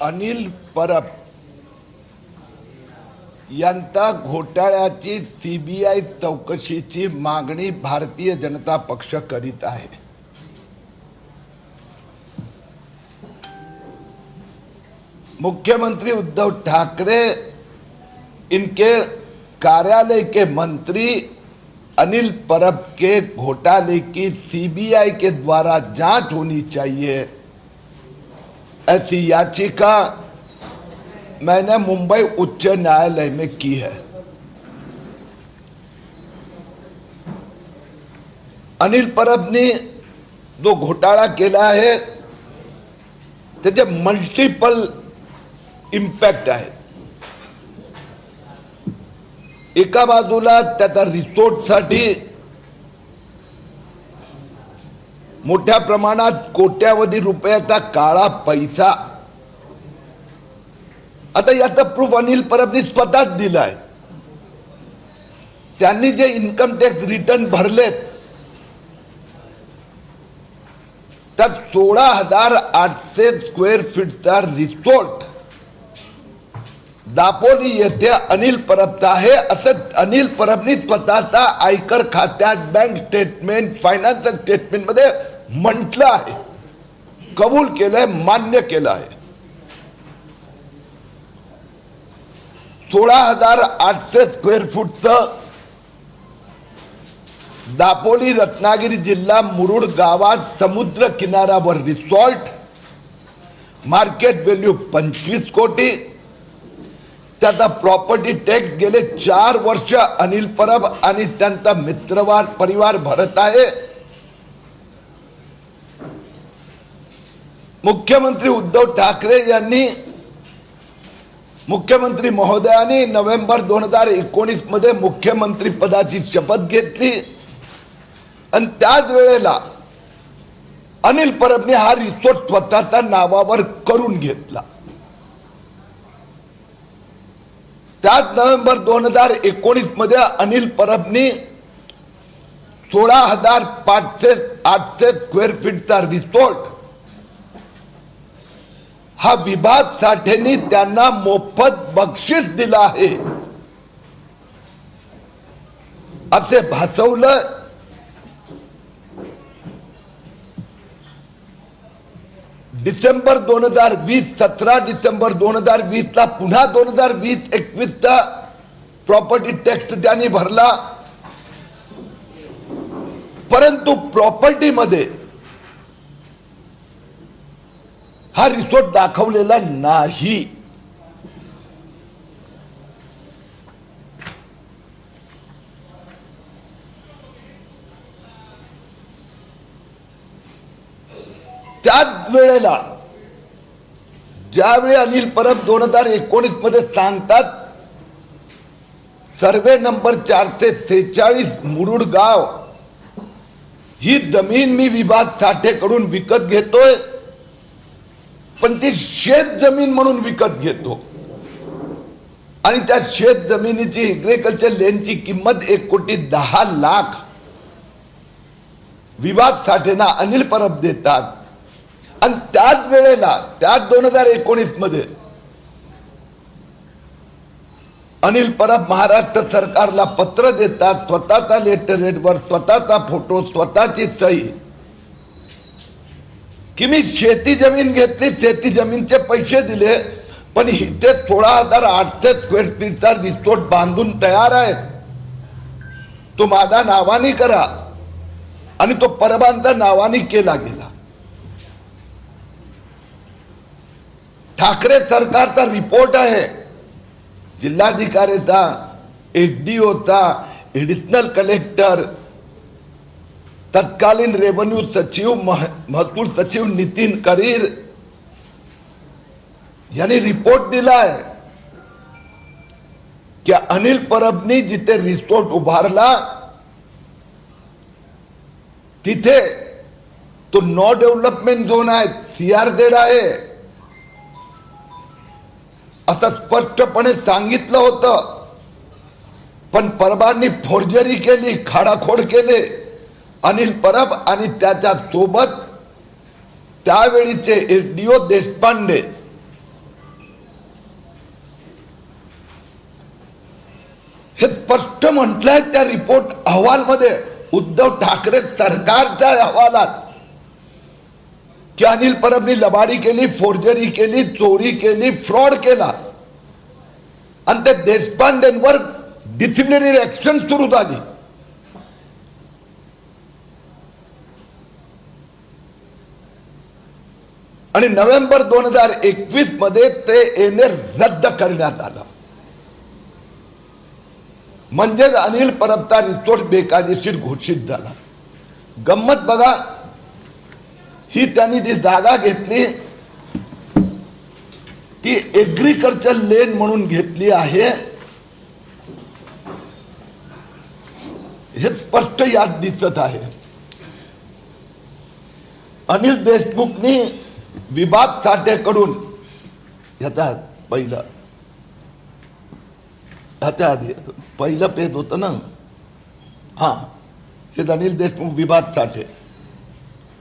अनिल परब यांचा घोटाळ्याची सीबीआय चौकशीची मागणी भारतीय जनता पक्ष करीत आहे। मुख्यमंत्री उद्धव ठाकरे इनके कार्यालय के मंत्री अनिल परब के घोटाले की सीबीआई के द्वारा जांच होनी चाहिए, ऐसी याचिका मैंने मुंबई उच्च न्यायालय में की है। अनिल परब ने जो घोटाळा केला आहे त्याचे मल्टिपल इम्पॅक्ट आहे। एका बाजूला त्याचा रिसोर्टसाठी मोठ्या प्रमाणात कोट्यावधी रुपयाचा काळा पैसा, आता याचा प्रूफ अनिल परबने स्वतःच दिलाय। त्यांनी जे इन्कम टॅक्स रिटर्न भरलेत त्यात 16,800 स्क्वेअर फीटचा रिसोर्ट दापोली येथे अनिल परबचा आहे, असं अनिल परबने स्वतःचा आयकर खात्यात बँक स्टेटमेंट फायनान्शियल स्टेटमेंट मध्ये म्हटलं आहे, कबूल केलंय, मान्य केलं आहे। 16,800 स्क्वेअर फूटचं दापोली रत्नागिरी जिल्हा मुरुड गावात समुद्र किनाऱ्यावर रिसॉर्ट, मार्केट व्हॅल्यू 25 कोटी, त्याचा प्रॉपर्टी टॅक्स गेले 4 वर्ष अनिल परब आणि त्यांचा मित्रवार परिवार भरत आहे। मुख्यमंत्री उद्धव ठाकरे यांनी मुख्यमंत्री महोदयांनी नोव्हेंबर 2019 मध्ये मुख्यमंत्री पदाची शपथ घेतली आणि त्याच वेळेला अनिल परबने हा रिसोर्ट स्वतःच्या नावावर करून घेतला। त्याच नोव्हेंबर 2019 मध्ये अनिल परबने 16,800 स्क्वेअर फीटचा रिसोर्ट हा विभाग साठेंनी त्यांना मोफत बक्षीस दिला आहे असे भासवलं। डिसेंबर 2020 17 डिसेंबर 2020 ला पुन्हा 2020-21 चा प्रॉपर्टी टॅक्स त्यांनी भरला, परंतु प्रॉपर्टी मध्ये हा रिसोर्ट दाखवलेला नाही। त्याच वेळेला ज्यावेळी अनिल परब 2019 मध्ये सांगतात सर्वे नंबर 446 मुरुड गाव ही जमीन मी विभाग साठेकडून विकत घेतोय, पण ती शेत जमीन म्हणून विकत घेतो आणि त्या शेत जमिनीची एग्रीकल्चर लँडची किंमत 1,10,00,000 विभाग साठेंना अनिल परब देतात। आणि त्याच वेळेला त्याच 2019 मध्ये अनिल परब महाराष्ट्र सरकारला पत्र देतात, स्वतःचा लेटर हेडवर स्वतःचा फोटो, स्वतःची सही, की मी शेती जमीन घेतली, शेती जमीनचे पैसे दिले, पण इथे 16,800 स्क्वेअर फीटचा रिसोर्ट बांधून तयार आहे, तो माझ्या नावाने करा, आणि तो परबांचा नावाने केला गेला। ठाकरे सरकारचा रिपोर्ट आहे, जिल्हाधिकारीचा, एसडीओचा, एडिशनल कलेक्टर, तत्कालीन रेव्हेन्यू सचिव महसूल सचिव नितीन करीर यांनी रिपोर्ट दिलाय की अनिल परबनी जिथे रिसोर्ट उभारला तिथे तो नो डेव्हलपमेंट झोन आहे, सीआरझेड आहे असं स्पष्टपणे सांगितलं होतं, पण परबांनी फोर्जरी केली, खाडाखोड केले। अनिल परब आणि त्याच्या सोबत त्यावेळीचे एसडीओ देशपांडे स्पष्ट म्हटलंय त्या रिपोर्ट अहवालमध्ये, उद्धव ठाकरे सरकारच्या अहवालात, की अनिल परबनी लबाडी केली, फोर्जरी केली, चोरी केली, फ्रॉड केला आणि त्या देशपांडेंवर डिसिप्लिनरी ऍक्शन सुरू झाली. आणि नोव्हेंबर 2021 मध्ये ते येणे रद्द करण्यात आलं. म्हणजेच अनिल परबचा रिसोर्ट बेकायदेशीर घोषित झाला. गंमत बघा, ही त्यांनी जी जागा घेतली ती एग्रीकल्चर लेन म्हणून घेतली आहे, हे स्पष्ट यात दिसत आहे. अनिल देशमुखनी विभाग साठेकडून, याचा पहिलं, ह्याच्या आधी पहिलं पेज होतं ना, हा, हे अनिल देशमुख विभाग साठे,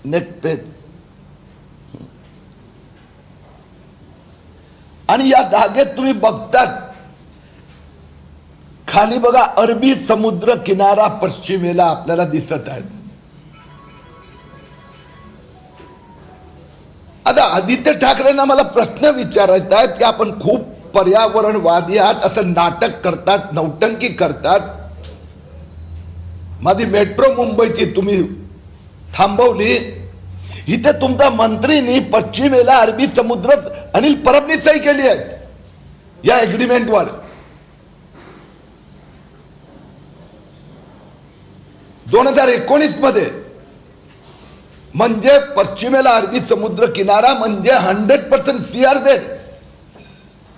नेक्स्ट पेज. आणि या जागेत तुम्ही बघतात खाली बघा, अरबी समुद्र किनारा पश्चिमेला आपल्याला दिसत आहे. आता आदित्य ठाकरेंना मला प्रश्न विचारायचा आहे की आपण खूप पर्यावरणवादी आहात, असं नाटक करतात, नौटंकी करतात. माझी मेट्रो मुंबईची तुम्ही थांबवली, इथे तुमचा मंत्रीनी पश्चिमेला अरबी समुद्र अनिल परबनी सही केली आहेत या एग्रीमेंटवर. मध्ये म्हणजे पश्चिमेला अरबी समुद्र किनारा म्हणजे 100% CRZ.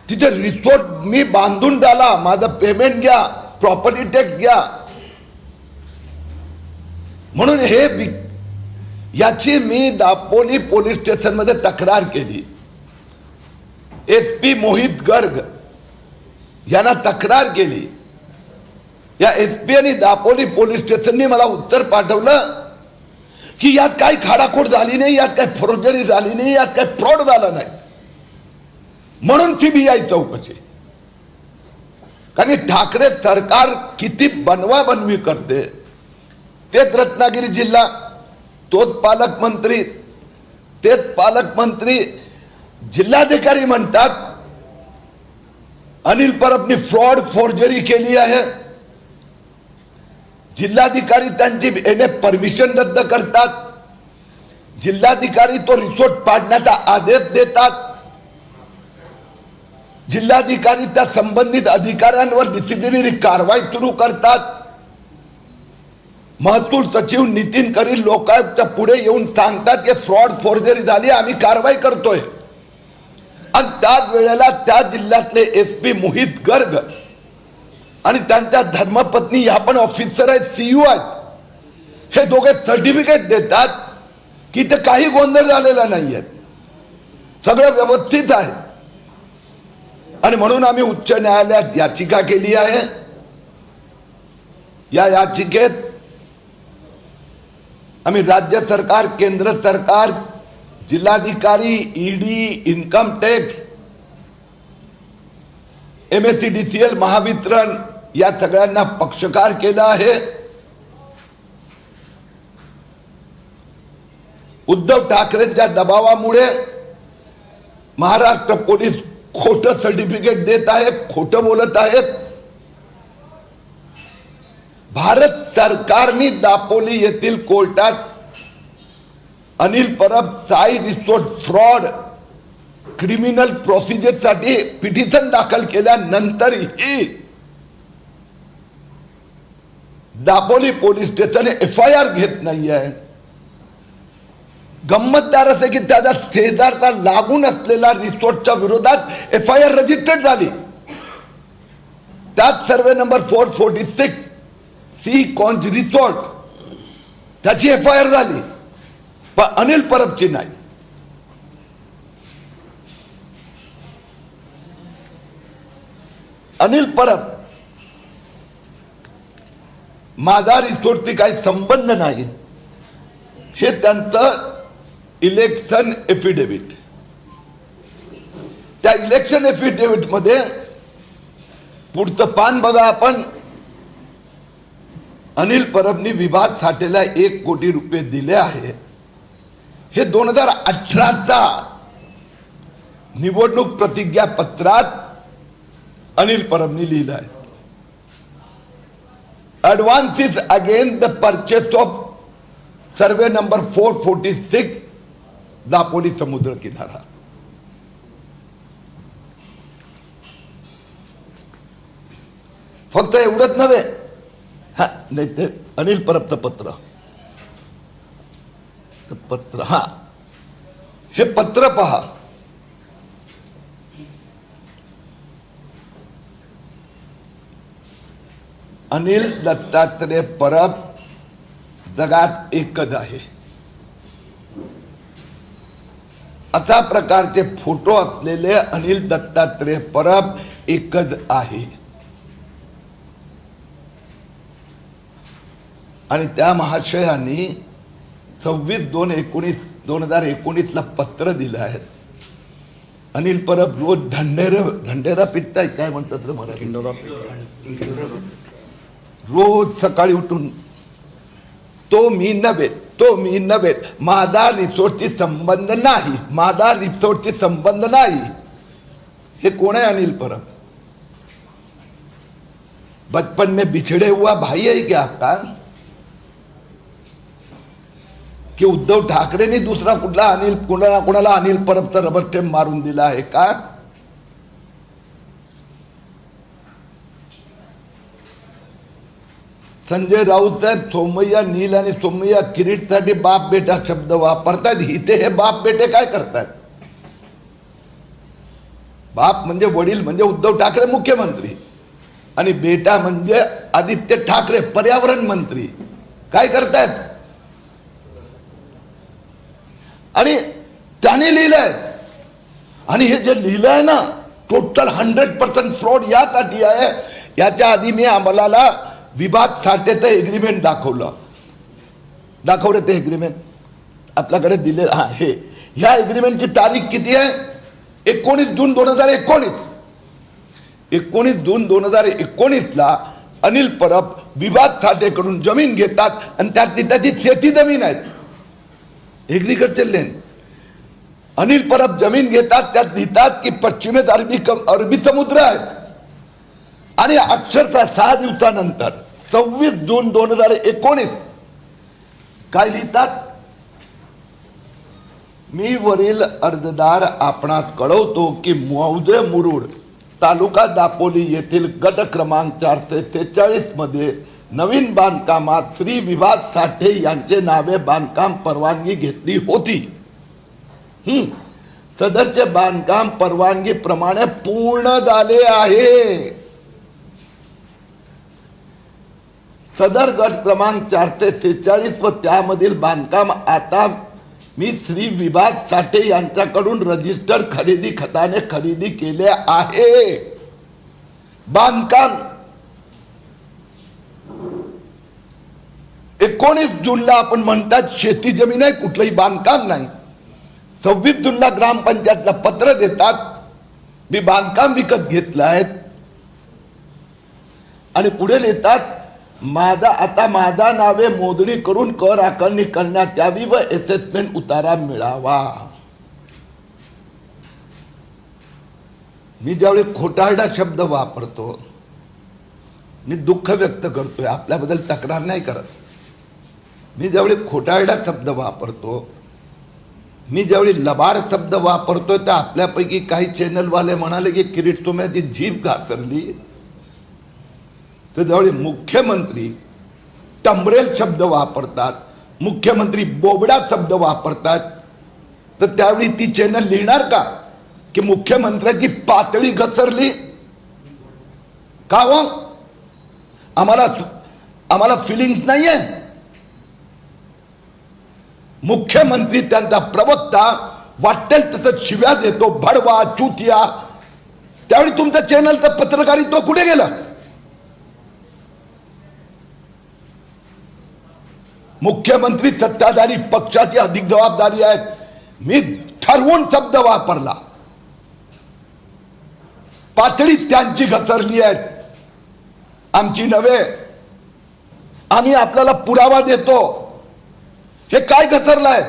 तिथे रिसोर्ट मी बांधून झाला, माझं पेमेंट घ्या, प्रॉपर्टी टॅक्स घ्या. म्हणून हे याची मी दापोली पोलीस स्टेशन मध्ये तक्रार केली. SP मोहित गर्ग यांना तक्रार केली. या SP आणि दापोली पोलीस स्टेशनने मला उत्तर पाठवलं की यात काही खाडाखोड झाली नाही, यात काही फोर्जरी झाली नाही, यात काही फ्रॉड झाला नाही, म्हणून CBI चौकशी. कारण ठाकरे सरकार किती बनवाबनवी करते. तेच रत्नागिरी जिल्हा, तोच पालकमंत्री, तेच पालकमंत्री जिल्हाधिकारी म्हणतात अनिल परबनी फ्रॉड फोर्जरी केली आहे. जिल्हाधिकारी त्यांची येणे परमिशन रद्द करतात. जिल्हाधिकारी तो रिसोर्ट पाडण्याचा आदेश देतात. जिल्हाधिकारी त्या संबंधित अधिकाऱ्यांवर डिसिप्लिनरी कारवाई सुरू करतात. महसूल सचिव नितीन करील लोकायुक्तच्या पुढे येऊन सांगतात की फ्रॉड फोर्जरी झाली, आम्ही कारवाई करतोय. आणि त्याच वेळेला त्या जिल्ह्यातले SP मोहित गर्ग आणि त्यांच्या धर्मपत्नी ह्या पण ऑफिसर आहेत, CU आहेत, हे दोघे सर्टिफिकेट देतात की ते काही गोंधळ झालेला नाहीये, सगळं व्यवस्थित आहे. आणि म्हणून आम्ही उच्च न्यायालयात याचिका केली आहे. या याचिकेत आम्ही राज्य सरकार, केंद्र सरकार, जिल्हाधिकारी, ED, income tax, MSEDCL, Mahavitaran या सगळ्यांना पक्षकार केला आहे. उद्धव ठाकरेंच्या दबावामुळे महाराष्ट्र पोलीस खोटं सर्टिफिकेट देत आहेत, खोटं बोलत आहेत. भारत सरकारने दापोली येथील कोर्टात Anil Parab Sai resort fraud criminal procedure साठी पिटिशन दाखल केल्यानंतरही दापोली पोलीस स्टेशन FIR घेत नाहीये. गंमतदार असे की त्याचा शेजारचा लागून असलेला रिसोर्टच्या विरोधात FIR रजिस्टर्ड झाली. त्यात सर्वे नंबर 446 सी कॉन्ज रिसोर्ट त्याची FIR झाली, पण अनिल परबची नाही. अनिल परब माझा रिसोर्टशी काही संबंध नाही, हे त्यांचं इलेक्शन एफिडेव्हिट. त्या इलेक्शन एफिडेव्हिट मध्ये पुढचं पान बघा आपण, अनिल परबनी विभाग साठेला 1 कोटी रुपये दिले आहे हे 2018चा निवडणूक प्रतिज्ञा पत्रात अनिल परबनी लिहिलं आहे. Advances against the purchase of survey number 446 Dapoli समुद्र किनारा. फक्त एवढंच नव्हे, हा नाही ते अनिल परबचं पत्र हा हे पत्र पहा. अनिल दत्तात्रय परब जगात एकच आहे अशा प्रकारचे फोटो असलेले अनिल दत्तात्रय परब एकच आहे. आणि त्या महाशयांनी 26/2/2019 ला पत्र दिलं आहे. अनिल परब रोज ढंढेरा पिटताय, काय म्हणतात रे मराठी, रोज सकाळी उठून तो मी नव्हे, माझा रिसोर्टची संबंध नाही, माझा रिसोर्टची संबंध नाही. हे कोण आहे अनिल परब? बचपन में बिछड़े हुआ भाई है क्या आपका? कि उद्धव ठाकरेंनी दुसरा कुठला कोणाला अनिल परबचा रबर स्टॅम्प मारून दिला आहे का? संजय राऊत साहेब सोमय्या नील आणि सोमय्या किरीट साठी बाप बेटा शब्द वापरतात. इथे हे बाप बेटे काय करतात? बाप म्हणजे वडील म्हणजे उद्धव ठाकरे मुख्यमंत्री आणि बेटा म्हणजे आदित्य ठाकरे पर्यावरण मंत्री. काय करतायत? आणि त्याने लिहिलंय, आणि हे जे लिहिलंय ना टोटल 100% फ्रॉड यासाठी आहे. याच्या आधी मी आम्हाला विभाग साठेचं एग्रीमेंट दाखवलं ते एग्रीमेंट आपल्याकडे दिले. हा हे ह्या एग्रीमेंटची तारीख किती आहे? 19 जून 2019. 19 जून 2019 ला अनिल परब विभाग साठेकडून जमीन घेतात आणि त्याची शेती जमीन आहे, एग्रीकल्चर लँड. अनिल परब जमीन घेतात, त्यात लिहितात की पश्चिमेत अरबी समुद्र आहे. आणि अक्षरशः 6 दिवसानंतर 26 जून 2019 काय लिहितात? मी वरील अर्जदार आपणास कळवतो की मौजे मुरुड तालुका दापोली येथील गट क्रमांक 446 मध्ये नवीन बांधकामात श्री विभाग साठे यांचे नावे बांधकाम परवानगी घेतली होती. सदरचे बांधकाम परवानगी प्रमाणे पूर्ण झाले आहे. सदर गट क्रमांक 446 व त्यामधील बांधकाम आता मी श्री विभाग साठे यांच्याकडून रजिस्टर खरेदी खताने खरेदी केले आहे. बांधकाम 19 जूनला आपण म्हणतात शेती जमीन आहे, कुठलंही बांधकाम नाही. 26 जूनला ग्रामपंचायतला पत्र देतात, मी बांधकाम विकत घेतलं आहे. आणि पुढे लिहितात माझा नावे मोजणी करून कर आकारणी करण्यात यावी व असेसमेंट उतारा मिळावा. मी ज्यावेळी खोटारडा शब्द वापरतो, मी दुःख व्यक्त करतोय, आपल्याबद्दल तक्रार नाही करत. मी ज्यावेळी खोटारडा शब्द वापरतो, मी ज्यावेळी लबाड शब्द वापरतोय, तर आपल्यापैकी काही चॅनलवाले म्हणाले की किरीट तुम्ही जीभ घासरली. तर ज्यावेळी मुख्यमंत्री टंबरेल शब्द वापरतात, मुख्यमंत्री बोबडा शब्द वापरतात, तर त्यावेळी ती चॅनल लिहिणार का की मुख्यमंत्र्याची पातळी घसरली? का हो? आम्हाला फिलिंग्स नाहीये? मुख्यमंत्री त्यांचा प्रवक्ता वाटेल तसं शिव्या देतो, भडवा चुतिया. त्यावेळी तुमचं चॅनलचं पत्रकारित्व कुठे गेलं? मुख्यमंत्री सत्ताधारी पक्षाची अधिक जबाबदारी आहे. मी ठरवून शब्द वापरला, पातळी त्यांची घसरली आहे, आमची नव्हे. आम्ही आपल्याला पुरावा देतो, हे काय घसरलाय?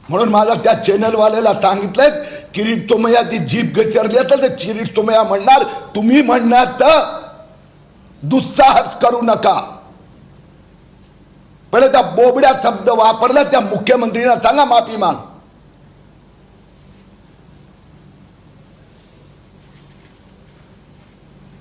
म्हणून माझा त्या चॅनलवाल्याला सांगितलंय, किरीट सोमय्याची जीभ घसरली तर ते किरीट सोमय्या म्हणणार, तुम्ही म्हणण्यात दुस्साहस करू नका. पहिले त्या बोबड्या शब्द वापरला त्या मुख्यमंत्रीला सांगा माफी माग.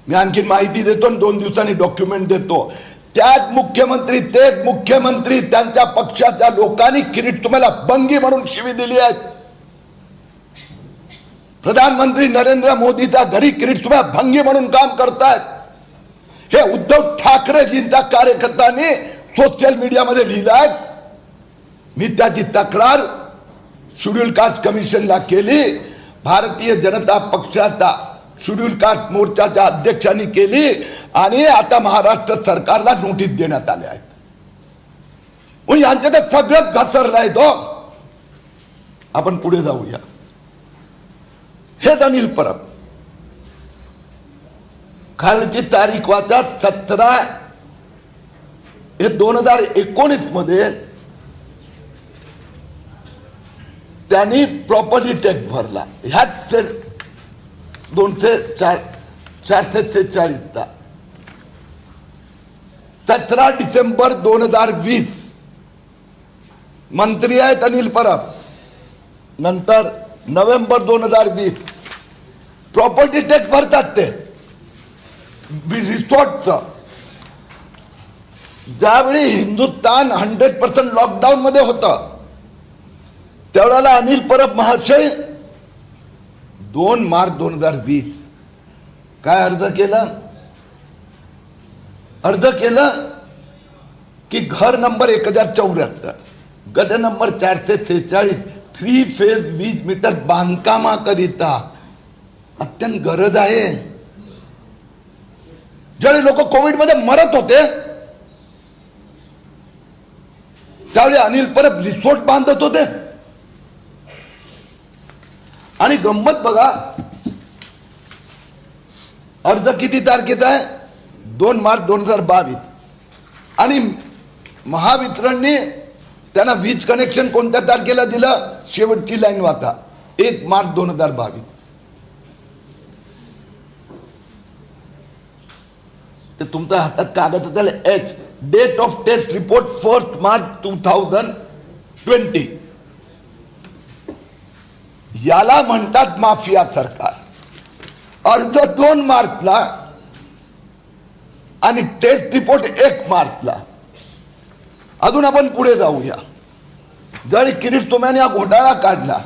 मी आणखी माहिती देतो आणि 2 दिवसांनी डॉक्युमेंट देतो. त्याच मुख्यमंत्री, तेच मुख्यमंत्री, त्यांच्या पक्षाच्या लोकांनी किरीट तुम्हाला बंगी म्हणून शिवी दिली आहे. प्रधानमंत्री नरेंद्र मोदीच्या घरी किरीट तुम्हाला भंगी म्हणून काम करतायत. हे उद्धव ठाकरेजींच्या कार्यकर्त्यांनी सोशल मीडियामध्ये लिहिलं आहे. मी त्याची तक्रार शेड्यूल कास्ट कमिशनला केली. भारतीय जनता पक्षाचा शेड्यूल कास्ट मोर्चाच्या अध्यक्षांनी केली आणि आता महाराष्ट्र सरकारला नोटीस देण्यात आले आहेत. यांच्या तर सगळंच घसरलंय. तो आपण पुढे जाऊया. हेच अनिल परब, खालची तारीख वाचा 17 हे 2019 मध्ये त्यांनी प्रॉपर्टी टॅक्स भरला. ह्याच 446 17 डिसेंबर 2020 मंत्री आहेत अनिल परब. नंतर नोव्हेंबर 2020 प्रॉपर्टी टॅक्स भरतात ते रिसॉर्टचं. ज्यावेळी हिंदुस्थान 100% लॉकडाऊन मध्ये होतं त्यावेळेला अनिल परब महाशय 2 मार्च 2020 काय अर्ज केलं की घर नंबर 1074 गट नंबर 446 3 फेज 20 मीटर बांधकामाकरिता अत्यंत गरज आहे. ज्यावेळी लोक कोविड मध्ये मरत होते त्यावेळी अनिल परब रिसॉर्ट बांधत होते. आणि गंमत बघा, अर्ज किती तारखेचा आहे? 2 मार्च 2022 आणि महावितरणने त्यांना वीज कनेक्शन कोणत्या तारखेला दिलं? शेवटची लाईन वाचा 1 मार्च 2022. ते तुमच्या हातात कागद होता एच date of test report 1 March 2020. याला म्हणतात माफिया सरकार. अर्ज 2 मार्चला आणि टेस्ट रिपोर्ट 1 मार्चला. अजून आपण पुढे जाऊया. जरी किरीट सोमय्याने हा घोटाळा काढला,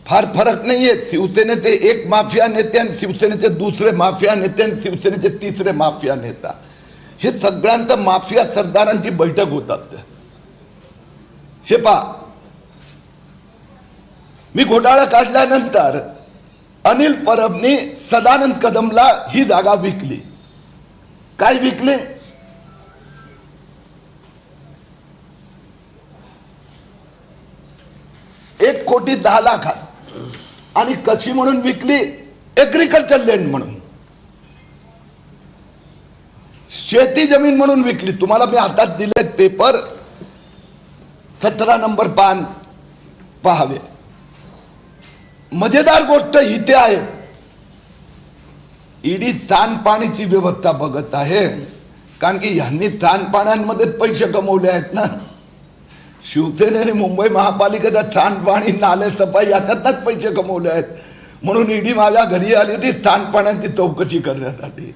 फार फरक नाहीये. शिवसेनेचे एक माफिया नेते आणि शिवसेनेचे दुसरे माफिया नेते आणि शिवसेनेचे तिसरे माफिया नेता, हे सगळ्यांचं माफिया सरदारांची बैठक होतात. हे पहा, मी घोटाळा काढल्यानंतर अनिल परबनी सदानंद कदमला ही जागा विकली. काय विकले? 1,10,00,000 आणि कशी म्हणून विकली? एग्रीकल्चर लँड म्हणून, शेती जमीन म्हणून विकली. तुम्हाला मी हातात दिले पेपर, 17 नंबर पान पहावे. मजेदार गोष्ट इथे आहे, ईडी सांडपाणीची व्यवस्था बघत आहे. कारण की ह्यांनी सांडपाण्यांमध्ये पैसे कमवले आहेत ना. शिवसेनेने मुंबई महापालिकेचा सांडपाणी नाले सफाई याच्यातच पैसे कमवले आहेत. म्हणून ईडी माझ्या घरी आली होती सांडपाण्यांची चौकशी करण्यासाठी.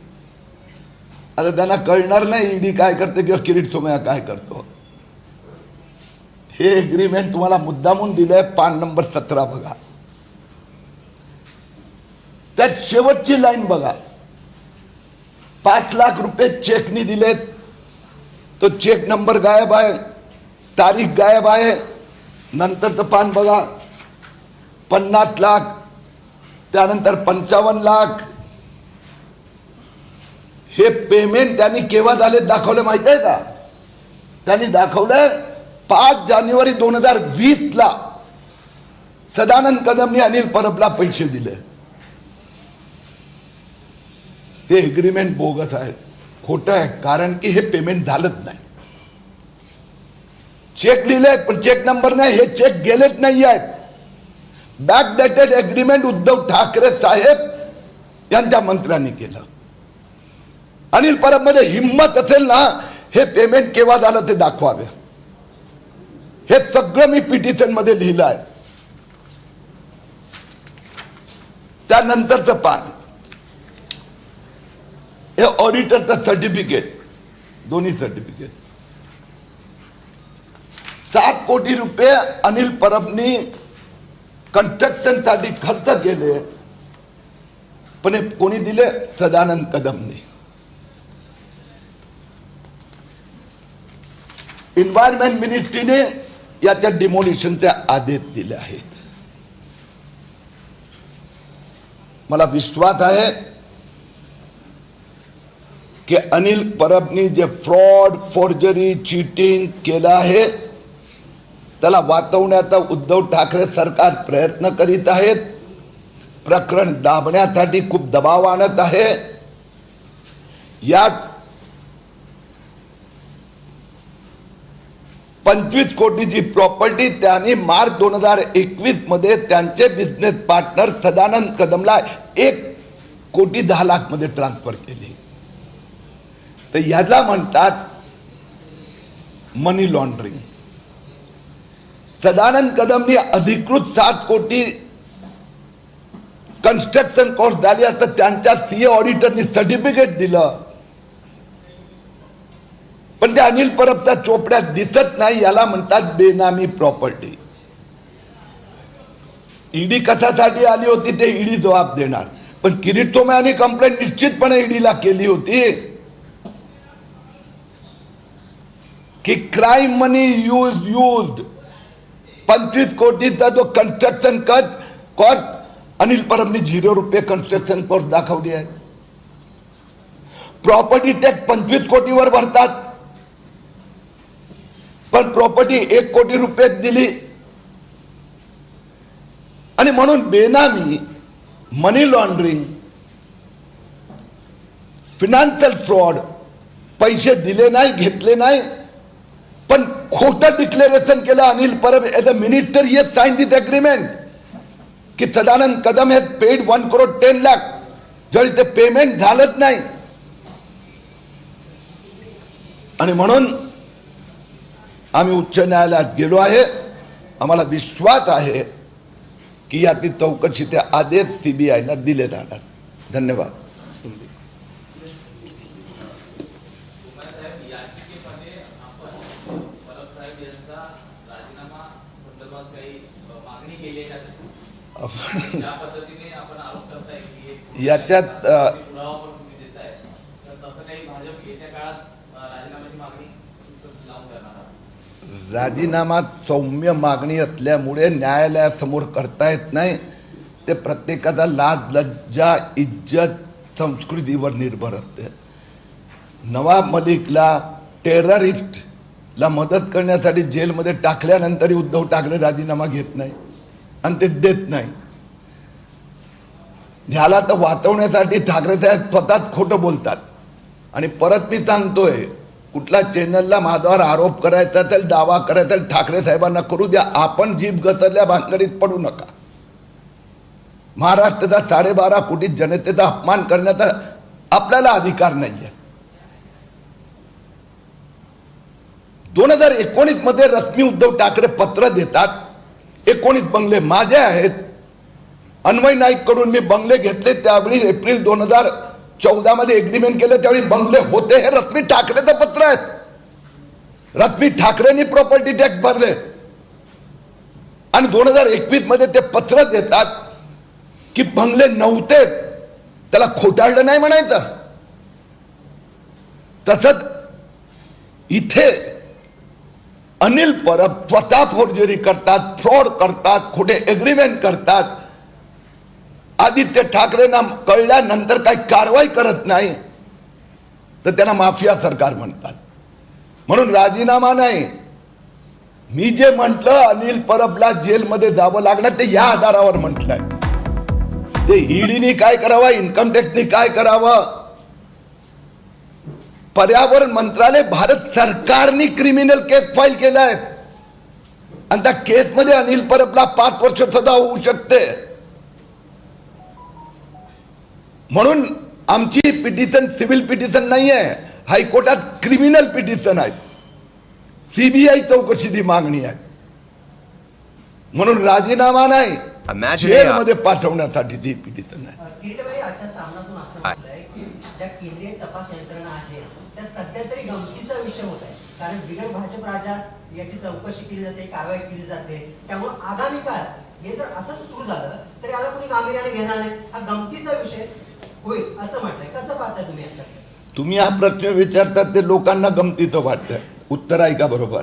आता त्यांना कळणार नाही ईडी काय करते किंवा किरीट सोमय्या काय करतो. हे एग्रीमेंट तुम्हाला मुद्दामून दिलंय. पान नंबर 17 बघा. त्यात शेवटची लाईन बघा. 5 लाख रुपये चेकनी दिलेत. तो चेक नंबर गायब आहे, तारीख गायब आहे. नंतरचं पान बघा, 50 लाख, त्यानंतर 55 लाख. हे पेमेंट त्यांनी केव्हा झाले दाखवले माहिती आहे का? त्यांनी दाखवलंय 5 जानेवारी 2020 ला सदानंद कदमनी अनिल परबला पैसे दिले. ते एग्रीमेंट बोगस आहे, खोटं आहे. कारण की हे पेमेंट झालंच नाही. चेक लिहिले पण चेक नंबर नाही, हे चेक गेलेच नाही आहेत. बॅकडेटेड एग्रीमेंट उद्धव ठाकरे साहेब यांच्या मंत्र्यांनी केलं. अनिल परब मध्ये हिम्मत असेल ना, हे पेमेंट केव्हा झालं ते दाखवावे. हे सगळं मी पिटिशन मध्ये लिहिलं आहे. त्यानंतरचं पान, हे ऑडिटरचं सर्टिफिकेट, दोन्ही सर्टिफिकेट. 7 कोटी रुपये अनिल परबनी कन्स्ट्रक्शन साठी खर्च केले, पण हे कोणी दिले? सदानंद कदमनी. एन्व्हायरमेंट मिनिस्ट्रीने याच्या डिमोलिशनचे आदेश दिले आहेत. मला विश्वास आहे की अनिल परबनी जे फ्रॉड, फोर्जरी, चीटिंग केलं आहे त्याला वाचवण्याचा उद्धव ठाकरे सरकार प्रयत्न करीत आहेत. प्रकरण दाबण्यासाठी खूप दबाव आणत आहे. यात 25 कोटीची प्रॉपर्टी त्यांनी मार्च 2021 मध्ये त्यांचे बिझनेस पार्टनर सदानंद कदमला 1,10,00,000 मध्ये ट्रान्सफर केली. तर याला म्हणतात मनी लॉन्ड्रिंग. सदानंद कदमनी अधिकृत 7 कोटी कन्स्ट्रक्शन कॉस्ट झाली असता त्यांच्या सीए ऑडिटरनी सर्टिफिकेट दिलं, पण ते अनिल परबच्या चोपड्यात दिसत नाही. याला म्हणतात बेनामी प्रॉपर्टी. ईडी कशासाठी आली होती ते ईडी जबाब देणार, पण किरीट सोमय्यांनी कंप्लेंट निश्चितपणे ईडीला केली होती की क्राईम मनी युज्ड 25 कोटीचा जो कन्स्ट्रक्शन कॉस्ट अनिल परबनी 0 रुपये कन्स्ट्रक्शन कॉस्ट दाखवली आहे. प्रॉपर्टी टॅक्स 25 कोटीवर भरतात, पण प्रॉपर्टी 1 कोटी रुपये दिली. आणि म्हणून बेनामी, मनी लॉन्ड्रिंग, फिनान्शियल फ्रॉड, पैसे दिले नाही, घेतले नाही, पण खोटं डिक्लेरेशन केलं Anil Parab as a minister. ये साइन दिस एग्रीमेंट की सदानंद कदम हे पेड 1,10,00,000 जरी ते पेमेंट झालंच नाही. आणि म्हणून आम्ही उच्च न्यायालयात गेलो आहे. आम्हाला विश्वास आहे की याची चौकशीचे आदेश सीबीआयला दिले जाणार. धन्यवाद. याच्यात राजीनामा सौम्य मागणी असल्यामुळे न्यायालयासमोर करता येत नाही. ते प्रत्येकाचा लाज, लज्जा, इज्जत, संस्कृतीवर निर्भर असते. नवाब मलिकला, टेररिस्टला मदत करण्यासाठी जेलमध्ये टाकल्यानंतरही उद्धव ठाकरे राजीनामा घेत नाही आणि ते देत नाही. ह्याला तर वाचवण्यासाठी ठाकरे साहेब स्वतःच खोटं बोलतात. आणि परत मी सांगतोय, कुठल्या चॅनलला माझ्यावर आरोप करायचा असेल, दावा करायचा असेल, ठाकरे साहेबांना करू द्या. आपण जीभ घसरल्या भानगडीत पडू नका. महाराष्ट्राचा 12.5 कोटी जनतेचा अपमान करण्याचा आपल्याला अधिकार नाहीये. 2019 मध्ये रश्मी उद्धव ठाकरे पत्र देतात, 19 बंगले माझे आहेत. अन्वय नाईक कडून मी बंगले घेतले, त्यावेळी एप्रिल 2014 मध्ये एग्रीमेंट केलं, त्यावेळी बंगले होते. हे रश्मी ठाकरेचं पत्र आहे. रश्मी ठाकरेंनी प्रॉपर्टी टॅक्स भरले आणि 2021 मध्ये ते पत्र देतात की बंगले नव्हते. त्याला खोटारडं नाही म्हणायचं. तसंच इथे अनिल परब स्वतः फोर्जरी करतात, फ्रॉड करतात, खोटे एग्रीमेंट करतात. आदित्य ठाकरेंना कळल्यानंतर काही कारवाई करत नाही तर त्यांना माफिया सरकार म्हणतात. म्हणून राजीनामा नाही. मी जे म्हटलं अनिल परबला जेलमध्ये जावं लागणार ते या आधारावर म्हटलंय. ते ईडीनी काय करावं, इन्कम टॅक्सनी काय करावं, पर्यावरण मंत्रालय भारत सरकारने क्रिमिनल केस फाईल केलाय आणि त्या केसमध्ये अनिल परबला 5 वर्ष सजा होऊ शकते. म्हणून आमची पिटिशन सिव्हिल पिटिशन नाही आहे, हायकोर्टात क्रिमिनल पिटिशन आहे. सीबीआय चौकशीची मागणी आहे. म्हणून राजीनामा नाही, जेलमध्ये पाठवण्यासाठीची पिटिशन आहे. किरीटभाई, आजच्या सामनातून असं म्हटलंय की ज्या केंद्रीय तपास यंत्रणा आहेत त्या सध्या तरी गमतीचा विषय होत आहे, कारण बिगर भाजप राज्यात याची चौकशी केली जाते, कारवाई केली जाते. त्यामुळे आगामी काळात हे जर असंच सुरू झालं तर याला कोणी गांभीर्याने घेणार नाही, हा गमतीचा विषय होईल असं म्हटलंय. कसं पाहताय तुम्ही याच्याकडे? तुम्ही हा प्रश्न विचारतात ते लोकांना गमतीचं वाटतं. उत्तर ऐका बरोबर.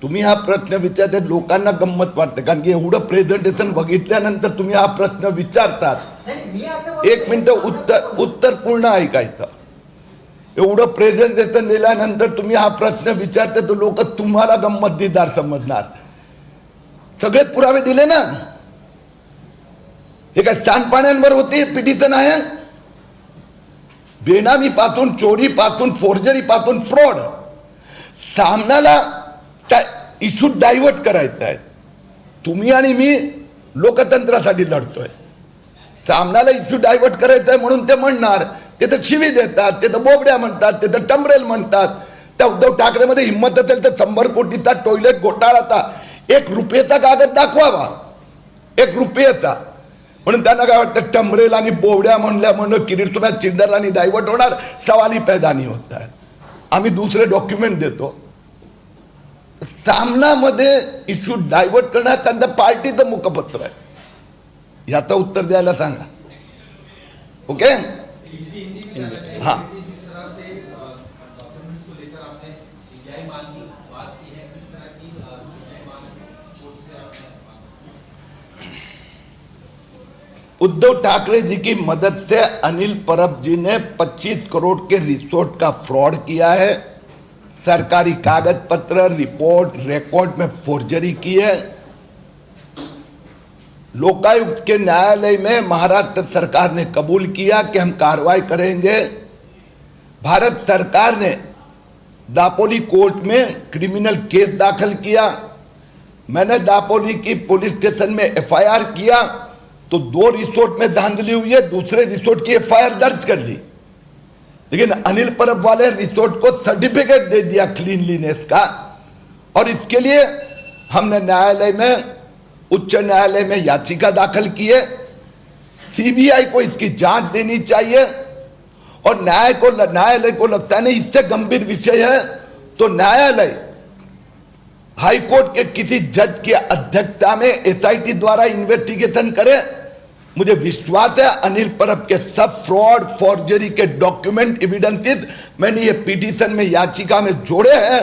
तुम्ही हा प्रश्न विचारते लोकांना गंमत वाटते, कारण की एवढं प्रेझेंटेशन बघितल्यानंतर तुम्ही हा प्रश्न विचारतात. एक मिनिट, उत्तर पूर्ण ऐकायचं. एवढं प्रेझेंटेशन दिल्यानंतर तुम्ही हा प्रश्न विचारते तर लोक तुम्हाला गंमतदार समजणार. सगळे पुरावे दिले ना. हे काय सांडपाण्यांवर होते पिटिशन आहे. बेनामी पासून, चोरी पासून, फोर्जरी पासून, फ्रॉड, सामनाला इश्यू डायव्हर्ट करायचा आहे. तुम्ही आणि मी लोकतंत्रासाठी लढतोय. सामनाला इश्यू डायव्हर्ट करायचा आहे म्हणून ते म्हणणार, ते तर शिवी देतात, ते तर बोबड्या म्हणतात, ते तर टमरेल म्हणतात. त्या उद्धव ठाकरेमध्ये हिंमत असेल तर 100 कोटीचा टॉयलेट घोटाळाचा 1 रुपयाचा कागद दाखवावा, 1 रुपयाचा. म्हणून त्यांना काय वाटतं, टमरेल आणि बोबड्या म्हणलं किरीट तुम्हाला चिंडर आणि डायव्हर्ट होणार, सवाली पैदा नाही होत आहे. आम्ही दुसरे डॉक्युमेंट देतो. सामनामध्ये इश्यू डायव्हर्ट करण्यात त्यांचं पार्टीचं मुखपत्र आहे. याचं उत्तर द्यायला सांगा. ओके, हाँ. उद्धव ठाकरे जी की मदद से अनिल परब जी ने 25 करोड़ के रिसोर्ट का फ्रॉड किया है. सरकारी कागज पत्र, रिपोर्ट, रिकॉर्ड में फोर्जरी की है. लोकायुक्त के न्यायालय में महाराष्ट्र सरकार ने कबूल किया कि हम कार्रवाई करेंगे. भारत सरकार ने दापोली कोर्ट में क्रिमिनल केस दाखिल किया. मैंने दापोली की पुलिस स्टेशन में एफआईआर किया तो 2 रिसोर्ट में धांधली हुई है, दूसरे रिसोर्ट की एफआईआर दर्ज कर ली. लेकिन अनिल परब वाले रिसोर्ट को सर्टिफिकेट दे दिया क्लीनलीनेस का. और इसके लिए हमने न्यायालय में, उच्च न्यायालय में याचिका दाखिल की है. सीबीआई को इसकी जांच देनी चाहिए. और न्यायालय को लगता है नहीं इससे गंभीर विषय है तो न्यायालय हाईकोर्ट के किसी जज की अध्यक्षता में एसआईटी द्वारा इन्वेस्टिगेशन करे. मुझे विश्वास है अनिल परब के सब फ्रॉड, फॉर्जरी के डॉक्यूमेंट, एविडेंसेस मैंने ये पिटीशन में, याचिका में जोड़े हैं.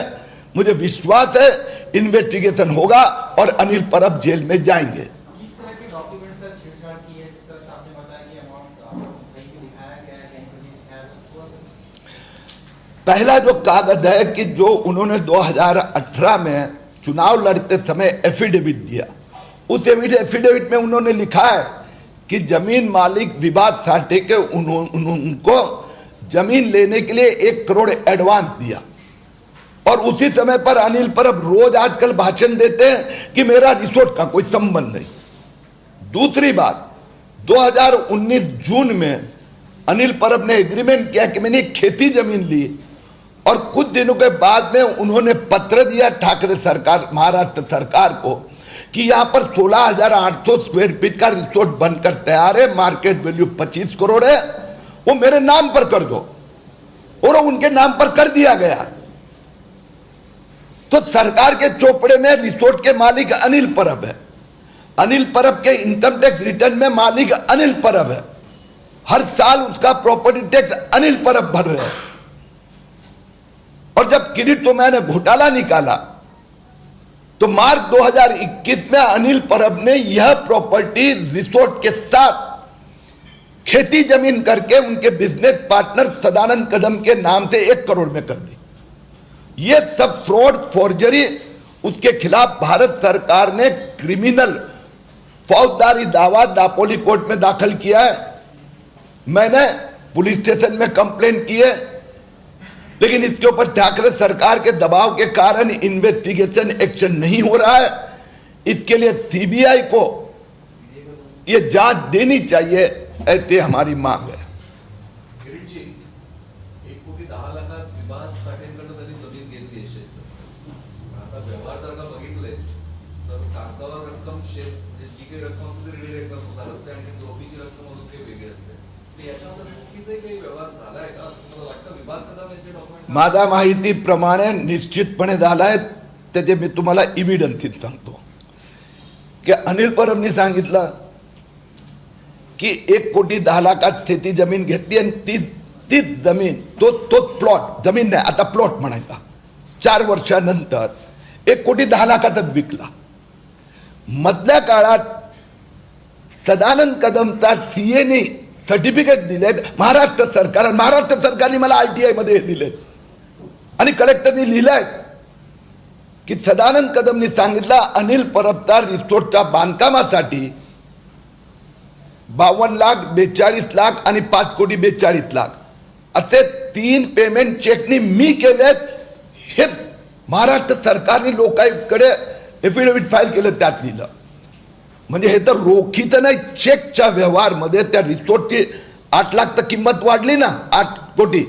मुझे विश्वास है इन्वेस्टिगेशन होगा और अनिल परब जेल में जाएंगे. किस तरह के डॉक्यूमेंट्स का छेड़छाड़ की है, जिस तरह से आपने बताया कि अमाउंट कहीं पे दिखाया गया है, कहीं पे नहीं दिखाया गया. पहला जो कागज है कि जो उन्होंने 2018 में चुनाव लड़ते समय एफिडेविट दिया, उस एफिडेविट में उन्होंने लिखा है कि जमीन मालिक विवाद साटे के उनको जमीन लेने के लिए 1 करोड़ एडवांस दिया. और उसी समय पर अनिल परब रोज आजकल भाषण देते हैं कि मेरा रिसोर्ट का कोई संबंध नहीं. दूसरी बात, 2019 जून में अनिल परब ने एग्रीमेंट किया कि मैंने खेती जमीन ली और कुछ दिनों के बाद में उन्होंने पत्र दिया ठाकरे सरकार, महाराष्ट्र सरकार को कि यहां पर 16,800 स्क्वायर फीट का रिसोर्ट बनकर तैयार है, मार्केट वैल्यू 25 करोड़ है, वो मेरे नाम पर कर दो. और उनके नाम पर कर दिया गया. तो सरकार के चोपड़े में रिसोर्ट के मालिक अनिल परब है. अनिल परब के इनकम टैक्स रिटर्न में मालिक अनिल परब है. हर साल उसका प्रॉपर्टी टैक्स अनिल परब भर रहे हैं. और जब किरीट तो मैंने घोटाला निकाला तो मार्च 2021 में अनिल परब ने यह प्रॉपर्टी रिसोर्ट के साथ खेती जमीन करके उनके बिजनेस पार्टनर सदानंद कदम के नाम से 1 करोड़ में कर दी. ये सब फ्रॉड, फॉर्जरी, उसके खिलाफ भारत सरकार ने क्रिमिनल फौजदारी दावा दापोली कोर्ट में दाखिल किया है. मैंने पुलिस स्टेशन में कंप्लेंट की है. लेकिन इसके ऊपर ठाकरे सरकार के दबाव के कारण इन्वेस्टिगेशन एक्शन नहीं हो रहा है। इसके लिए सीबीआई को ये जांच देनी चाहिए, ऐसी हमारी मांग है। किरीटजी, 1,10,00,000 विभास साठेंकडनं त्यांनी जमीन घेतली आहे शेतचं. आता व्यवहार जर का बघितले तर कागदावर रक्कम शेत म्हणजे जी काही रक्कम असते ती रेडी रक्कमनुसार असते आणि रोखीची रक्कम अजून काही वेगळी असते. तर याच्यामध्ये चुकीचाही काही व्यवहार झालाय का असं मला वाटतं. विभास कदम यांचे डॉक्युमेंट माझ्या माहितीप्रमाणे निश्चितपणे झालाय. त्याचे मी तुम्हाला इव्हिडन्स सांगतो की अनिल परबनी सांगितलं की 1,10,00,000 शेती जमीन घेतली आणि तीच जमीन तो प्लॉट, जमीन नाही आता प्लॉट म्हणायचा, 4 वर्षानंतर 1,10,00,000 विकला. मधल्या काळात सदानंद कदमचा सीएने सर्टिफिकेट दिलेत महाराष्ट्र सरकार, महाराष्ट्र सरकारने मला आरटीआय मध्ये दिलेत आणि कलेक्टरनी लिहिलंय की सदानंद कदमनी सांगितलं अनिल परबचा रिसोर्टच्या बांधकामासाठी 52 लाख, 42 लाख आणि 5,42 लाख असे 3 पेमेंट चेकनी मी केलेत. हे महाराष्ट्र सरकारने लोकांकडे एफिडेव्हिट फाईल केलं, त्यात लिहिलं. म्हणजे हे तर रोखीचं नाही, चेकच्या व्यवहार मध्ये त्या रिसोर्टची 8 लाख तर किंमत वाढली ना, 8 कोटी.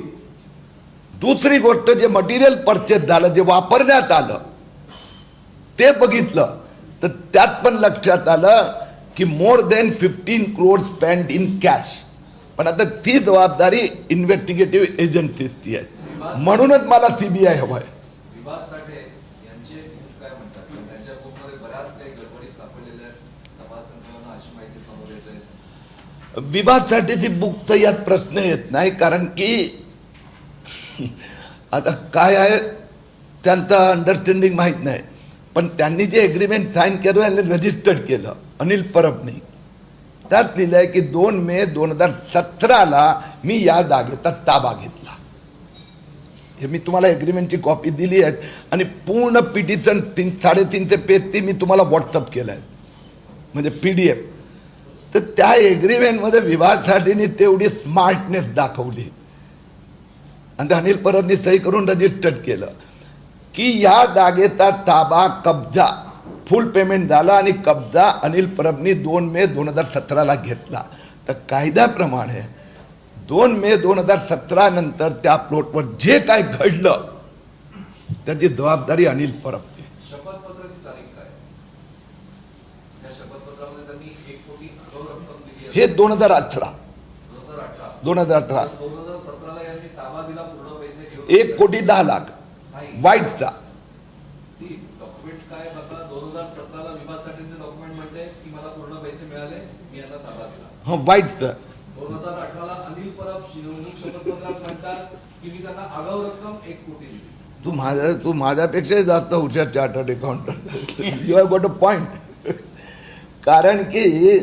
दुसरी गोष्ट जे मटेरियल परचेस झालं, जे वापरण्यात आलं ते बघितलं तर त्यात पण लक्षात आलं की more than 15 crore spend in cash. पण आता ती जबाबदारी इन्व्हेस्टिगेटिव्ह एजन्सीची आहे. म्हणूनच मला सीबीआय हवंय. विभास साठे यांचे बुक काय म्हणतात? त्यांच्या बुकमध्ये बऱ्याच काही गडबडी सापडलेल्या आहेत. तपास यंत्रणांना अशी माहिती समोर येते. विभागासाठीची बुक तर यात प्रश्न येत नाही, कारण की आता काय आहे त्यांचं अंडरस्टँडिंग माहीत नाही. पण त्यांनी जे एग्रीमेंट साईन केलं त्यांनी रजिस्टर्ड केलं अनिल परबनी. त्यात लिहिलं आहे की 2 मे 2017 मी या जागेचा ताबा घेतला. हे मी तुम्हाला एग्रीमेंटची कॉपी दिली आहे आणि पूर्ण पिटिशन 350 पेजची मी तुम्हाला व्हॉट्सअप केलं आहे, म्हणजे PDF. तर त्या एग्रीमेंटमध्ये विभागासाठी तेवढी स्मार्टनेस दाखवली आणि ते अनिल परबनी सही करून रजिस्टर्ड केलं की या जागेचा ताबा, कब्जा, फुल पेमेंट झाला आणि कब्जा अनिल परबनी 2 मे 2017 घेतला. तर कायद्याप्रमाणे 2 मे 2017 नंतर त्या प्लॉटवर जे काय घडलं त्याची जबाबदारी अनिल परबची. शपथपत्राची तारीख काय? त्या शपथपत्रामध्ये त्यांनी 1 कोटी आगाऊ रक्कम दिली आहे. हे 2018 2017ला यांनी ताबा दिला पूर्ण पैसे घेऊन. 1,10,00,000 वाईटचा. डॉक्युमेंट्स काय बघा, 2017ला विभास साठेंचे डॉक्युमेंट म्हणते की मला पूर्ण पैसे मिळाले, मी यांना ताबा दिला. हा वाईटचा. 2018ला अनिल परब शपथपत्रात म्हणतात की मी त्यांना आगाऊ रक्कम 1 कोटी दिली. तू माझ्यापेक्षाही जास्त हुशार chartered accountant. You have got a point. कारण की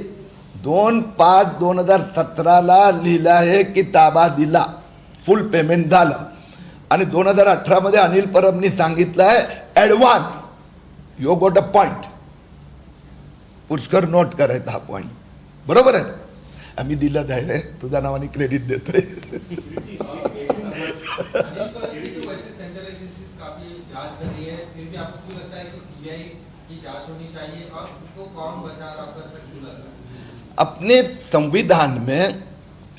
2/5/2017 लिहिलं आहे की ताबा दिला, फुल पेमेंट झालं आणि 2018 मध्ये अनिल परबनी सांगितलं आहे advance. You got a point. Pushkar note करायचा हा पॉइंट. बरोबर आहे. आम्ही दिलं आहे रे, तुझ्या नावाने क्रेडिट देतोय. अपने संविधान में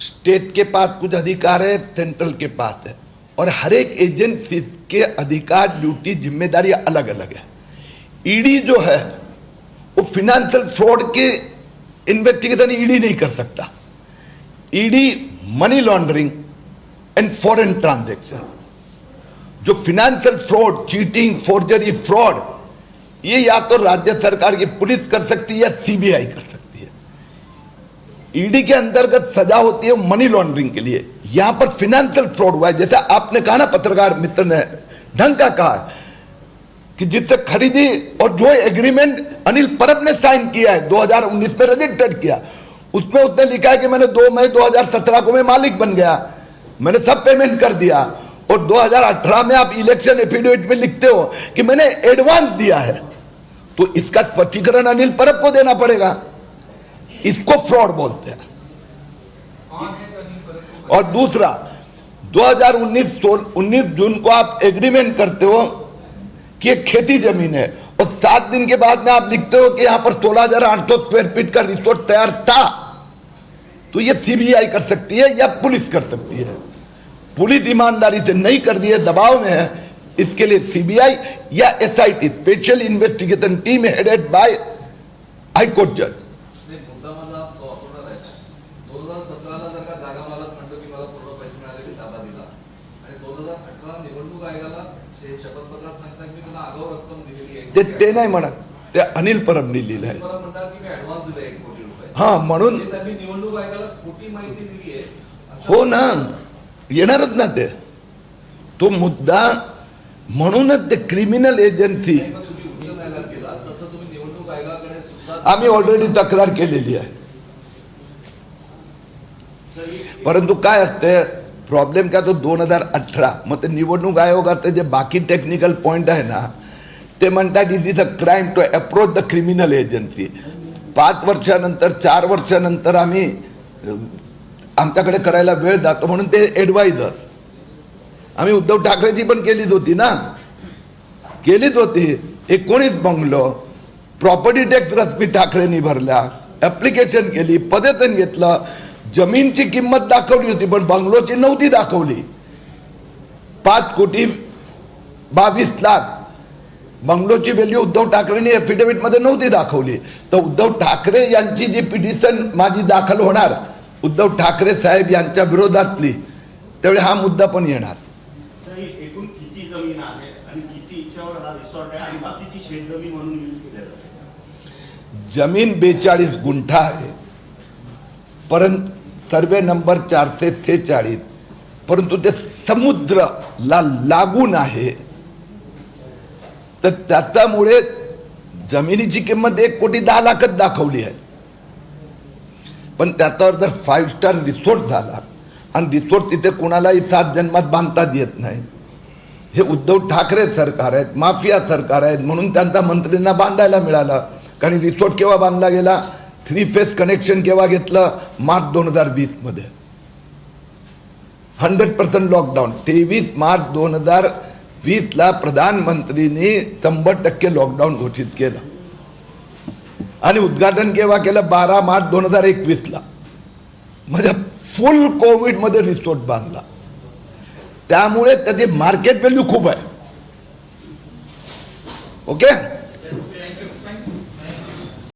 स्टेट के पास कुछ अधिकार है, सेंट्रल के पास है, और हर एक एजेंसी के अधिकार, ड्यूटी, जिम्मेदारी अलग अलग है. ईडी जो है वो फिनेंशियल फ्रॉड के इन्वेस्टिगेशन ईडी नहीं कर सकता. ईडी मनी लॉन्ड्रिंग एंड फॉरेन ट्रांजैक्शन, जो financial fraud, cheating, forgery, fraud, ये या तो राज्य सरकार की पुलिस कर सकती है या सीबीआई कर सकती है. ईडी के अंतर्गत सजा होती है मनी लॉन्ड्रिंग के लिए. यहां पर फिनेंशियल फ्रॉड हुआ है, जैसे आपने कहा ना, पत्रकार मित्र ने ढंग का कहा कि जिससे खरीदी और जो एग्रीमेंट अनिल परब ने साइन किया है 2019 में रजिस्टर्ड किया, उसमें उसने लिखा है कि मैंने 2 मई 2017 को मैं मालिक बन गया, मैंने सब पेमेंट कर दिया. और 2018 में आप इलेक्शन एफिडेविट में लिखते हो कि मैंने एडवांस दिया है, तो इसका स्पष्टीकरण अनिल परब को देना पड़ेगा. इसको फ्रॉड बोलते हैं. और दूसरा, 19 जून को आप एग्रीमेंट करते हो कि ये खेती जमीन है और 7 दिन के बाद में आप लिखते हो कि यहां पर 16,800 स्क्वायर फीट का रिसोर्ट तैयार था, तो ये सीबीआई कर सकती है या पुलिस कर सकती है। पुलिस ईमानदारी से नहीं कर रही है, दबाव में है, इसके लिए सीबीआई या SIT special investigation team headed by high court जज। नाही, मुद्दा माझा पूर्ण आहे. 2017ला जर का जागा मालक म्हणतो की मला पूर्ण पैसे मिळाले की ताबा दिला आणि 2018 निवडणूक आयोगाला शपथपत्रात सांगतात की तुला आगाऊ रक्कम दिलेली आहे. ते नाही म्हणत, ते अनिल परबनी लिहिलं आहे. परत म्हणतात की मी ऍडव्हान्स दिला 1 कोटी रुपये. हा, म्हणून म्हणजे त्यांनी निवडणूक आयोगाला खोटी माहिती दिली आहे असं. हो ना, येणारच ना ते तो मुद्दा. म्हणूनच ते क्रिमिनल एजन्सी नाही, मग तुम्ही उच्च न्यायालयात गेला तसं तुम्ही निवडणूक आयोगाकडे सुद्धा आम्ही ऑलरेडी तक्रार केलेली आहे. परंतु काय असते प्रॉब्लेम काय, तो 2018 मग ते निवडणूक आयोगाचे जे बाकी टेक्निकल पॉइंट आहे ना, ते म्हणतात it is a crime to approach the criminal agency. 5 वर्षानंतर 4 वर्षानंतर आम्ही आमच्याकडे करायला वेळ जातो म्हणून ते ऍडवायझर आम्ही उद्धव ठाकरेची पण केलीच होती ना, केलीच होती. 19 बंगलो प्रॉपर्टी टॅक्स रश्मी ठाकरेंनी भरला, ऍप्लिकेशन केली, पदेतन घेतलं, जमीनची किंमत दाखवली होती पण बंगलोची नव्हती दाखवली. 5,22,00,000 बंगलोची व्हॅल्यू उद्धव ठाकरेंनी एफिडेव्हिट मध्ये नव्हती दाखवली. तर उद्धव ठाकरे यांची जी पिटिशन माझी दाखल होणार उद्धव ठाकरे साहेब यांच्या विरोधातली, त्यावेळी हा मुद्दा पण येणार. एकूण किती जमीन आहे आणि किती इच्छावर हा रिसॉर्ट आहे आणि बाकीची शेतजमीन म्हणून यूज केल्या जाते? जमीन 42 गुंठा आहे, परंतु सर्वे नंबर 446, परंतु ते समुद्राला लागून आहे. तर त्याच्यामुळे जमिनीची किंमत 1,10,00,000 दाखवली आहे. पण त्याच्यावर जर 5 स्टार रिसोर्ट झाला आणि रिसोर्ट तिथे कुणालाही 7 जन्मात बांधताच येत नाही. हे उद्धव ठाकरे सरकार आहेत, माफिया सरकार आहेत, म्हणून त्यांचा मंत्रींना बांधायला मिळालं. कारण रिसोर्ट केव्हा बांधला गेला, 3 फेज कनेक्शन केव्हा घेतलं, मार्च 2020 मध्ये. 100% लॉकडाऊन. 23 मार्च 2020 ला प्रधानमंत्रींनी 100% लॉकडाऊन घोषित केलं आणि उद्घाटन केव्हा केलं, 12 मार्च 2021 ला. म्हणजे फुल कोविड मध्ये रिसोर्ट बांधला. त्यामुळे त्याची मार्केट व्हॅल्यू खूप आहे. ओके.